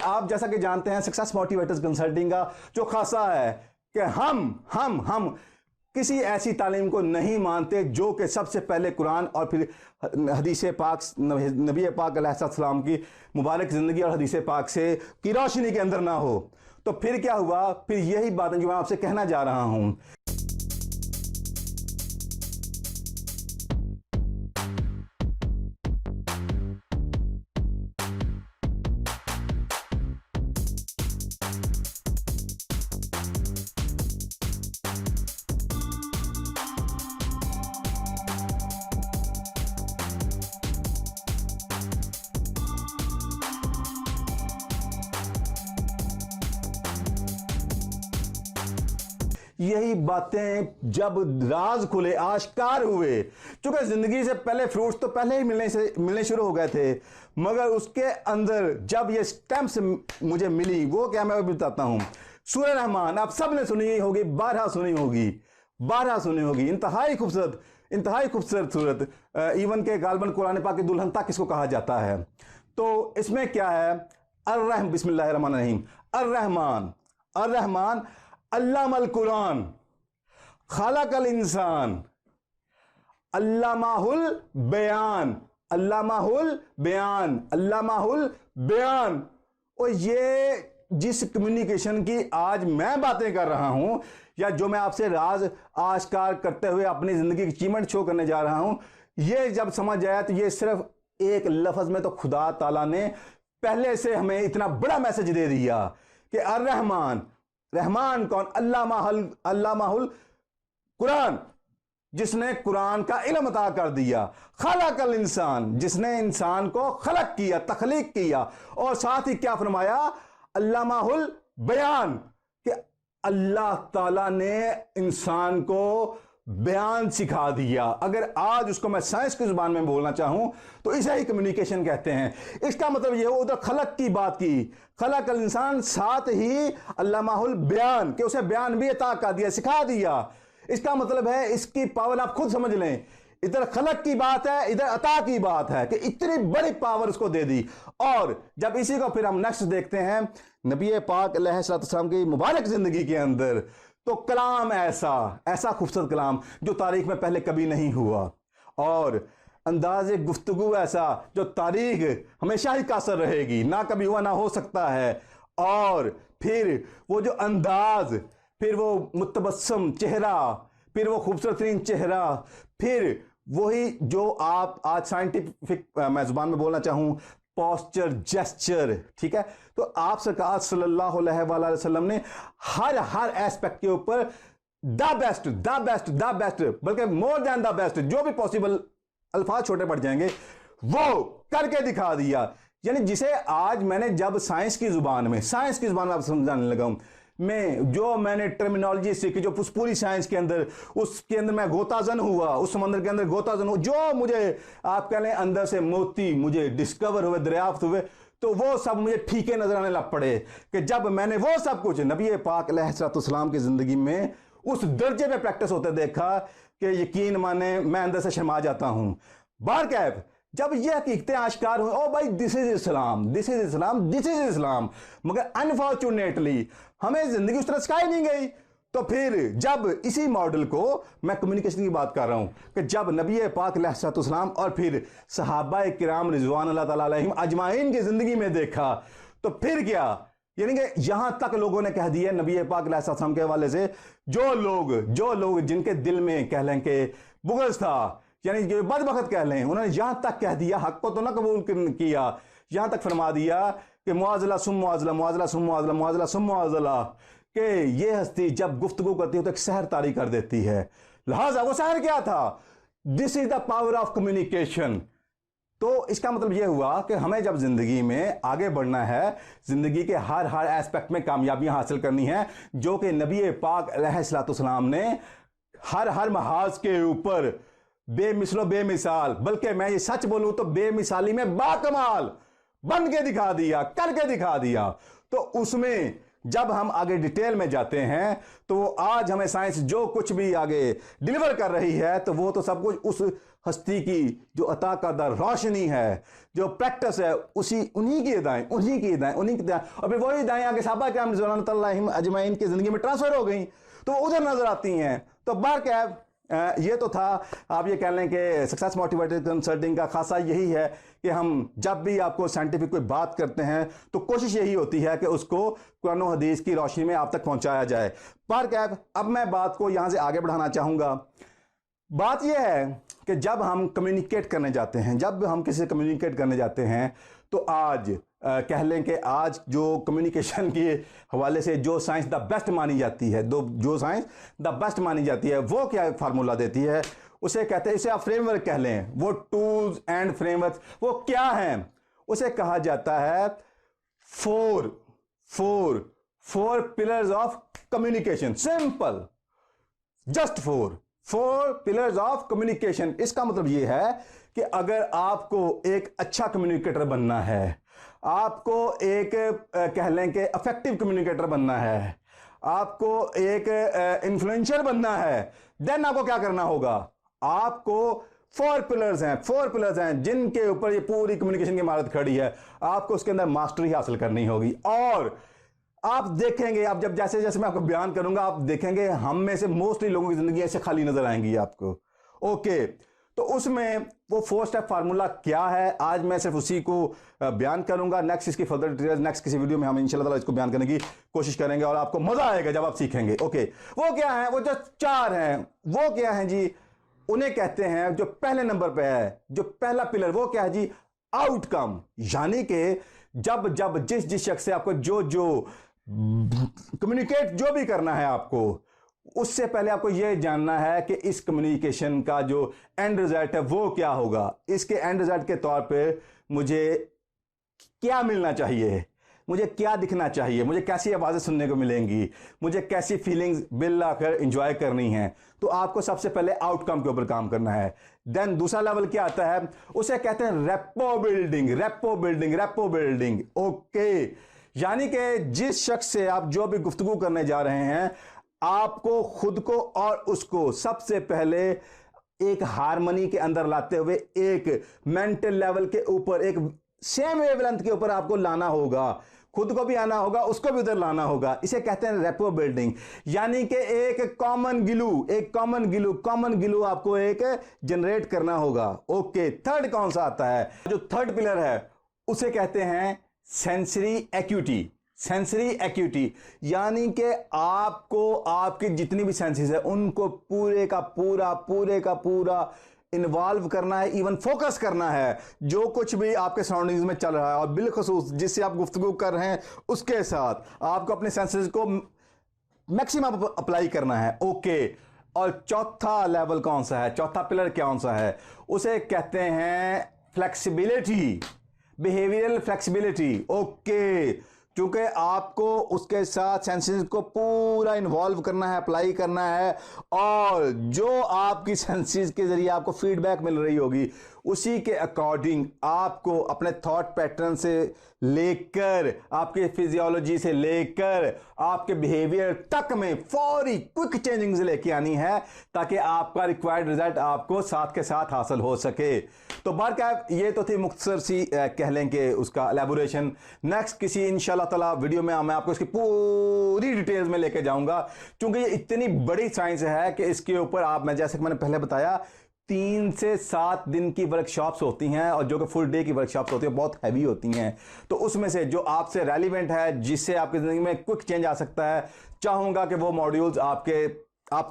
आप जैसा कि जानते हैं सक्सेस मोटिवेटर्स कंसल्टिंग का जो खासा है कि हम किसी ऐसी तालीम को नहीं मानते जो कि सबसे पहले कुरान और फिर हदीस पाक नबी पाक अलैहिस्सलाम की मुबारक ज़िंदगी और हदीस पाक से की रोशनी के अंदर ना हो। तो फिर क्या हुआ, फिर यही बातें जो मैं आपसे कहना जा रहा हूं। यही बातें जब राज खुले, आश्कार हुए, चूंकि जिंदगी से पहले फ्रूट्स तो पहले ही मिलने शुरू हो गए थे, मगर उसके अंदर जब ये स्टेम्स मुझे मिली, वो क्या मैं बताता हूं। सूरह रहमान आप सब ने सुनी होगी, 12 सुनी होगी। इंतहाई खूबसूरत सूरत, इवन के गालबन कुरान पाक की दुल्हन तक इसको कहा जाता है। तो इसमें क्या है, बिस्मिल्लाहिर्रहमानिर्रहीम, अर्रहमान अल्लामल कुरान खालकल इंसान अल्लामाहुल बयान। और ये जिस कम्युनिकेशन की आज मैं बातें कर रहा हूं, या जो मैं आपसे राज आश्कार करते हुए अपनी जिंदगी की अचीवमेंट शो करने जा रहा हूं, ये जब समझ आया तो ये सिर्फ एक लफ्ज में तो खुदा ताला ने पहले से हमें इतना बड़ा मैसेज दे दिया कि रहमान कौन, अल्लामाहुल कुरान, जिसने कुरान का इल्म अता कर दिया, खलकल इंसान, जिसने इंसान को खलक किया, तखलीक किया, और साथ ही क्या फरमाया, अल्लामाहुल बयान, कि अल्लाह ताला ने इंसान को बयान सिखा दिया। अगर आज उसको मैं साइंस की जुबान में बोलना चाहूं तो इसे ही कम्युनिकेशन कहते हैं। इसका मतलब यह उधर खलक की बात की, खलकल इंसान, साथ ही अल्लामाहुल बयान, कि उसे बयान भी अता कर दिया, सिखा दिया। इसका मतलब है, इसकी पावर आप खुद समझ लें, इधर खलक की बात है, इधर अता की बात है, कि इतनी बड़ी पावर उसको दे दी। और जब इसी को फिर हम नेक्स्ट देखते हैं नबी पाक अलैहिस्सलाम की मुबारक जिंदगी के अंदर, तो कलाम ऐसा खूबसूरत कलाम जो तारीख में पहले कभी नहीं हुआ, और अंदाज़े गुफ्तगू ऐसा जो तारीख हमेशा ही कासर रहेगी, ना कभी हुआ ना हो सकता है। और फिर वो जो अंदाज, फिर वो मुतबस्सम चेहरा, फिर वो खूबसूरत तरीन चेहरा, फिर वही जो आप आज साइंटिफिक मैं जुबान में बोलना चाहूं, पोस्चर, जेस्चर, ठीक है। तो आप सरकार सल्लल्लाहु अलैहि वसल्लम ने हर एस्पेक्ट के ऊपर द बेस्ट, बल्कि मोर देन द बेस्ट, जो भी पॉसिबल, अल्फाज छोटे पड़ जाएंगे, वो करके दिखा दिया। यानी जिसे आज मैंने जब साइंस की जुबान में आप समझाने लगा हूं, मैंने टर्मिनोलॉजी सीखी, जो पूरी साइंस के अंदर, उसके अंदर मैं गोताजन हुआ, उस समंदर के अंदर गोताजन हुआ, जो मुझे आप कह लें अंदर से मोती मुझे डिस्कवर हुए, दरियाफ्त हुए, तो वो सब मुझे ठीके नजर आने लग पड़े कि जब मैंने वो सब कुछ नबी पाक अलैहिस्सलाम की जिंदगी में उस दर्जे में प्रैक्टिस होते देखा कि यकीन माने मैं अंदर से शर्मा जाता हूं। बार कैफ जब ये हकीकतें आश्कार हुई, ओ भाई दिस इज इस्लाम, मगर अनफॉर्चुनेटली हमें जिंदगी उस तरह सिखाई नहीं गई। तो फिर जब इसी मॉडल को मैं कम्युनिकेशन की बात कर रहा हूं कि जब नबी पाक अलैहिस्सलाम और फिर सहाबा किराम रिजवान अल्लाह ताला अलैहिम अजमाइन की जिंदगी में देखा, तो फिर क्या, यानी कि यहां तक लोगों ने कह दिया नबी पाक अलैहिस्सलाम के हवाले से, जो लोग जिनके दिल में कह लें कि बुग़्ज़ था, यानी जो बदबख्त कह लें, उन्होंने यहां तक कह दिया, हक को तो ना कबूल किया, यहां तक फरमा दिया कि मुआज़ला सुम मुआज़ला, कि ये हस्ती जब गुफ्तगू करती है तो एक सहर तारी कर देती है। लिहाजा वो सहर क्या था, this is the power of communication. तो इसका मतलब यह हुआ कि हमें जब जिंदगी में आगे बढ़ना है, जिंदगी के हर एस्पेक्ट में कामयाबियां हासिल करनी है, जो कि नबी पाक अलैहिस्सलाम ने हर महाज के ऊपर बेमिसलो बेमिसाल, बल्कि मैं ये सच बोलूं तो बेमिसाली में बाकमाल बन के दिखा दिया, करके दिखा दिया। तो उसमें जब हम आगे डिटेल में जाते हैं तो आज हमें साइंस जो कुछ भी आगे डिलीवर कर रही है तो वो तो सब कुछ उस हस्ती की जो अता कदर रोशनी है, जो प्रैक्टिस है, उन्हीं की अदाएं और फिर वही अदाएं आगे सहाबा किराम रिज़वानुल्लाह तआला अलैहिम अजमईन की जिंदगी में ट्रांसफर हो गई तो उधर नजर आती हैं। तो बार ये तो था, आप ये कह लें कि सक्सेस मोटिवेटेड कंसल्टिंग का खासा यही है कि हम जब भी आपको साइंटिफिक कोई बात करते हैं तो कोशिश यही होती है कि उसको कुरान और हदीस की रोशनी में आप तक पहुंचाया जाए। पर अब मैं बात को यहां से आगे बढ़ाना चाहूंगा। बात यह है कि जब हम कम्युनिकेट करने जाते हैं, जब हम किसी से कम्युनिकेट करने जाते हैं तो आज कह लें कि आज जो कम्युनिकेशन के हवाले से जो साइंस द बेस्ट मानी जाती है, जो साइंस द बेस्ट मानी जाती है, वो क्या फार्मूला देती है, उसे कहते हैं, इसे आप फ्रेमवर्क कह लें, वो टूल्स एंड फ्रेमवर्क वो क्या हैं, उसे कहा जाता है four pillars of communication. Simple, just four pillars of communication. इसका मतलब यह है कि अगर आपको एक अच्छा कम्युनिकेटर बनना है, आपको एक कह लें कि इफेक्टिव कम्युनिकेटर बनना है, आपको एक इन्फ्लुएंसर बनना है, देन आपको क्या करना होगा? आपको फोर पिलर्स हैं जिनके ऊपर ये पूरी कम्युनिकेशन की इमारत खड़ी है। आपको उसके अंदर मास्टरी हासिल करनी होगी और आप देखेंगे, आप जब जैसे जैसे मैं आपको बयान करूंगा आप देखेंगे हम में से मोस्टली लोगों की जिंदगी ऐसे खाली नजर आएंगी आपको। ओके, तो उसमें वो 4 स्टेप फार्मूला क्या है, आज मैं सिर्फ उसी को बयान करूंगा। नेक्स्ट इसकी फर्दर डिटेल्स नेक्स्ट किसी वीडियो में हम इंशाल्लाह ताला इसको बयान करने की कोशिश करेंगे और आपको मजा आएगा जब आप सीखेंगे। ओके, वो क्या है? वो जो 4 हैं वो क्या है जी? उन्हें कहते हैं, जो पहले नंबर पे है, जो पहला पिलर, वो क्या है जी? आउटकम। यानी कि जब जिस शख्स से आपको जो कम्युनिकेट जो भी करना है, आपको उससे पहले आपको यह जानना है कि इस कम्युनिकेशन का जो एंड रिजल्ट है वो क्या होगा। इसके एंड रिजल्ट के तौर पे मुझे क्या मिलना चाहिए, मुझे क्या दिखना चाहिए, मुझे कैसी आवाजें सुनने को मिलेंगी, मुझे कैसी फीलिंग्स बिल आकर एंजॉय करनी है। तो आपको सबसे पहले आउटकम के ऊपर काम करना है। देन दूसरा लेवल क्या आता है? उसे कहते हैं रेपो बिल्डिंग। ओके, यानी कि जिस शख्स से आप जो भी गुफ्तगू करने जा रहे हैं, आपको खुद को और उसको सबसे पहले एक हार्मनी के अंदर लाते हुए एक मेंटल लेवल के ऊपर, एक सेम वेवलेंथ के ऊपर आपको लाना होगा। खुद को भी आना होगा, उसको भी उधर लाना होगा। इसे कहते हैं रेपो बिल्डिंग। यानी कि एक कॉमन गिलू आपको एक जनरेट करना होगा। ओके, थर्ड कौन सा आता है? जो थर्ड पिलर है उसे कहते हैं सेंसरी एक्यूटी। यानी कि आपको आपकी जितनी भी सेंसेस है उनको पूरे का पूरा इन्वॉल्व करना है, इवन फोकस करना है जो कुछ भी आपके सराउंडिंग्स में चल रहा है, और बिलखसूस जिससे आप गुफ्तगू कर रहे हैं उसके साथ आपको अपने सेंसेस को मैक्सिमम अप्लाई करना है। ओके, और चौथा लेवल कौन सा है? चौथा पिलर कौन सा है? उसे कहते हैं फ्लेक्सिबिलिटी, बिहेवियरल फ्लेक्सिबिलिटी। ओके, क्योंकि आपको उसके साथ सेंसेस को पूरा इन्वॉल्व करना है, अप्लाई करना है, और जो आपकी सेंसेस के जरिए आपको फीडबैक मिल रही होगी उसी के अकॉर्डिंग आपको अपने थॉट पैटर्न से लेकर, आपके फिजियोलॉजी से लेकर आपके बिहेवियर तक में फौरी क्विक चेंजिंग्स लेके आनी है ताकि आपका रिक्वायर्ड रिजल्ट आपको साथ के साथ हासिल हो सके। तो बार क्या, ये तो थी मुख्तसर सी कह लें कि उसका एलैबोरेशन। नेक्स्ट किसी इंशाल्लाह ताला वीडियो में मैं आपको इसकी पूरी डिटेल्स में लेके जाऊंगा, क्योंकि ये इतनी बड़ी साइंस है कि इसके ऊपर आप, मैं जैसे कि मैंने पहले बताया, 3 से 7 दिन की वर्कशॉप्स होती हैं और जो कि फुल डे की वर्कशॉप्स होती हैं, बहुत हैवी होती हैं। तो उसमें से जो आपसे रेलिवेंट है, जिससे आपकी ज़िंदगी में क्विक चेंज आ सकता है, चाहूँगा कि वो मॉड्यूल्स आप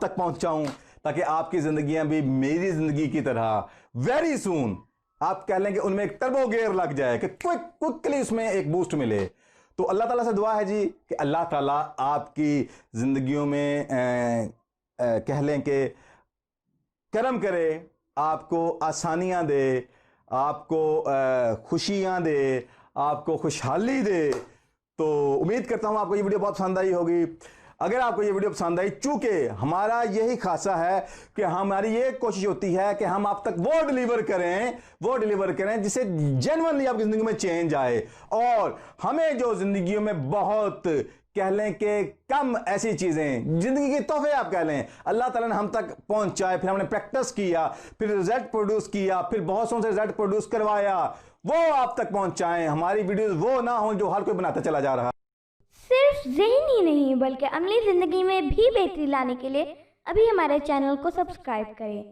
तक पहुँचाऊँ ताकि आपकी ज़िंदगियाँ भी मेरी ज़िंदगी की तरह वेरी सून, आप कह लें कि उनमें एक टर्बो गियर लग जाए कि क्विकली उसमें एक बूस्ट मिले। तो अल्लाह ताला से दुआ है जी कि अल्लाह ताला आपकी ज़िंदगियों में कह लें कि करम करे, आपको आसानियां दे, आपको खुशियां दे, आपको खुशहाली दे। तो उम्मीद करता हूं आपको ये वीडियो बहुत पसंद आई होगी। अगर आपको ये वीडियो पसंद आई, चूंकि हमारा यही खासा है कि हमारी ये कोशिश होती है कि हम आप तक वो डिलीवर करें जिससे जेन्युइनली आपकी जिंदगी में चेंज आए, और हमें जो जिंदगियों में बहुत कह लें कि कम ऐसी चीजें, जिंदगी के तोहफे आप कह लें, अल्लाह ताला ने हम तक पहुंचाए, फिर हमने प्रैक्टिस किया, फिर रिजल्ट प्रोड्यूस किया, फिर बहुत से रिजल्ट प्रोड्यूस करवाया, वो आप तक पहुंचाएं। हमारी वीडियोस वो ना हो जो हर कोई बनाता चला जा रहा। सिर्फ ज़हन ही नहीं बल्कि अमली ज़िंदगी में भी बेहतरी लाने के लिए अभी हमारे चैनल को सब्सक्राइब करें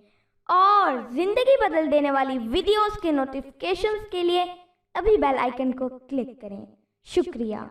और ज़िंदगी बदल देने वाली वीडियोस के नोटिफिकेशंस के लिए अभी बेल आइकन को क्लिक करें। शुक्रिया।